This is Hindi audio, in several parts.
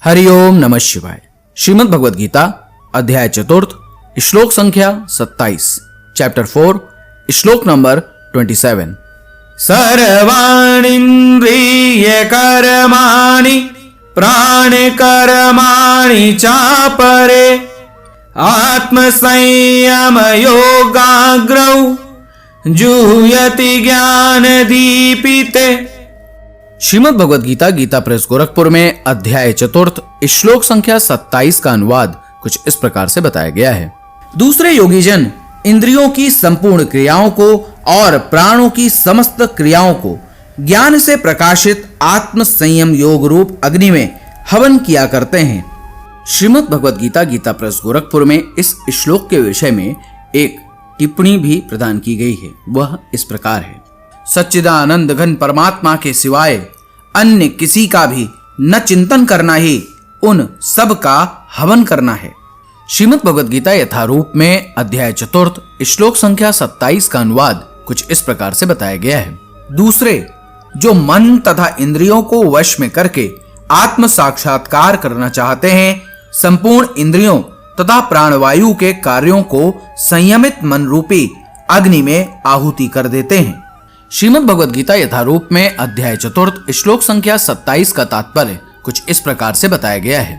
हरिओम नमः शिवाय। श्रीमद् भगवद गीता अध्याय चतुर्थ श्लोक संख्या 27 चैप्टर 4 श्लोक नंबर 27। सर्वाणीन्द्रिय कर्माणि प्राण कर्माणि चापरे आत्मसंयम योगाग्रौ जुह्यति ज्ञान दीपिते। श्रीमद् भगवद गीता गीता प्रेस गोरखपुर में अध्याय चतुर्थ श्लोक संख्या 27 का अनुवाद कुछ इस प्रकार से बताया गया है। दूसरे योगी जन इंद्रियों की संपूर्ण क्रियाओं को और प्राणों की समस्त क्रियाओं को ज्ञान से प्रकाशित आत्म संयम योग रूप अग्नि में हवन किया करते हैं। श्रीमद् भगवद गीता गीता प्रेस गोरखपुर में इस श्लोक के विषय में एक टिप्पणी भी प्रदान की गई है। वह इस प्रकार है। सच्चिदानंद घन परमात्मा के सिवाय अन्य किसी का भी न चिंतन करना ही उन सब का हवन करना है। श्रीमद् भगवद गीता यथारूप में अध्याय चतुर्थ श्लोक संख्या 27 का अनुवाद कुछ इस प्रकार से बताया गया है। दूसरे जो मन तथा इंद्रियों को वश में करके आत्म साक्षात्कार करना चाहते हैं, संपूर्ण इंद्रियों तथा प्राणवायु के कार्यों को संयमित मन रूपी अग्नि में आहुति कर देते हैं। श्रीमद् भगवद गीता यथारूप में अध्याय चतुर्थ श्लोक संख्या 27 का तात्पर्य कुछ इस प्रकार से बताया गया है।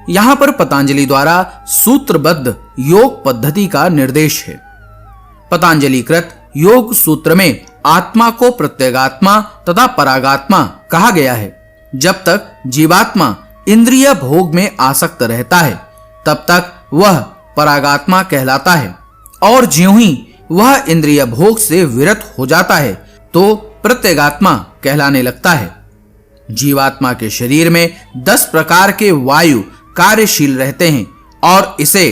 यहाँ पर पतंजलि द्वारा सूत्रबद्ध योग पद्धति का निर्देश है। पतंजलि कृत योग सूत्र में आत्मा को प्रत्यगात्मा तथा परागात्मा कहा गया है। जब तक जीवात्मा इंद्रिय भोग में आसक्त रहता है तब तक वह परागात्मा कहलाता है, और ज्यों ही वह इंद्रिय भोग से विरत हो जाता है तो प्रत्यगात्मा कहलाने लगता है। जीवात्मा के शरीर में 10 प्रकार के वायु कार्यशील रहते हैं और इसे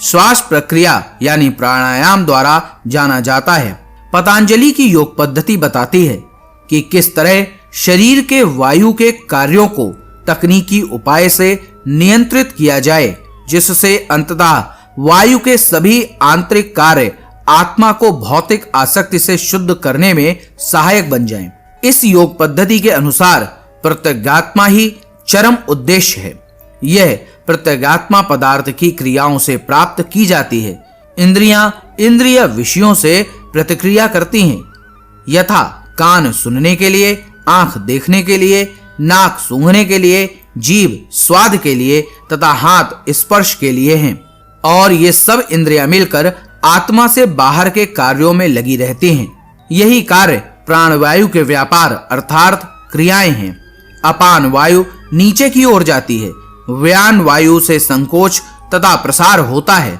श्वास प्रक्रिया यानी प्राणायाम द्वारा जाना जाता है। पतंजलि की योग पद्धति बताती है कि किस तरह शरीर के वायु के कार्यों को तकनीकी उपाय से नियंत्रित किया जाए, जिससे अंततः वायु के सभी आंतरिक कार्य आत्मा को भौतिक आसक्ति से शुद्ध करने में सहायक बन जाएं। इस योग पद्धति के अनुसार प्रत्यगात्मा ही चरम उद्देश्य है। यह प्रत्यगात्मा पदार्थ की क्रियाओं से प्राप्त की जाती है। इंद्रियां इंद्रिय विषयों से प्रतिक्रिया करती हैं, यथा कान सुनने के लिए, आंख देखने के लिए, नाक सूंघने के लिए, जीभ स्वाद के लिए तथा हाथ स्पर्श के लिए हैं। और ये सब इंद्रियां मिलकर आत्मा से बाहर के कार्यों में लगी रहती हैं। यही कार्य प्राणवायु के व्यापार अर्थात क्रियाएं हैं। अपान वायु नीचे की ओर जाती है, व्यान वायु से संकोच तथा प्रसार होता है,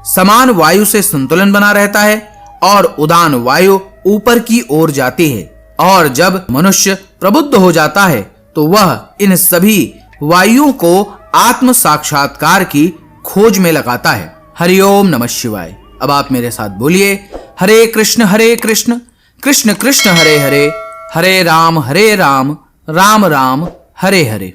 समान वायु से संतुलन बना रहता है और उदान वायु ऊपर की ओर जाती है। और जब मनुष्य प्रबुद्ध हो जाता है तो वह इन सभी वायुओं को आत्म साक्षात्कार की खोज में लगाता है। हरिओम नमः शिवाय। अब आप मेरे साथ बोलिए, हरे कृष्ण कृष्ण कृष्ण हरे हरे, हरे राम राम राम हरे हरे।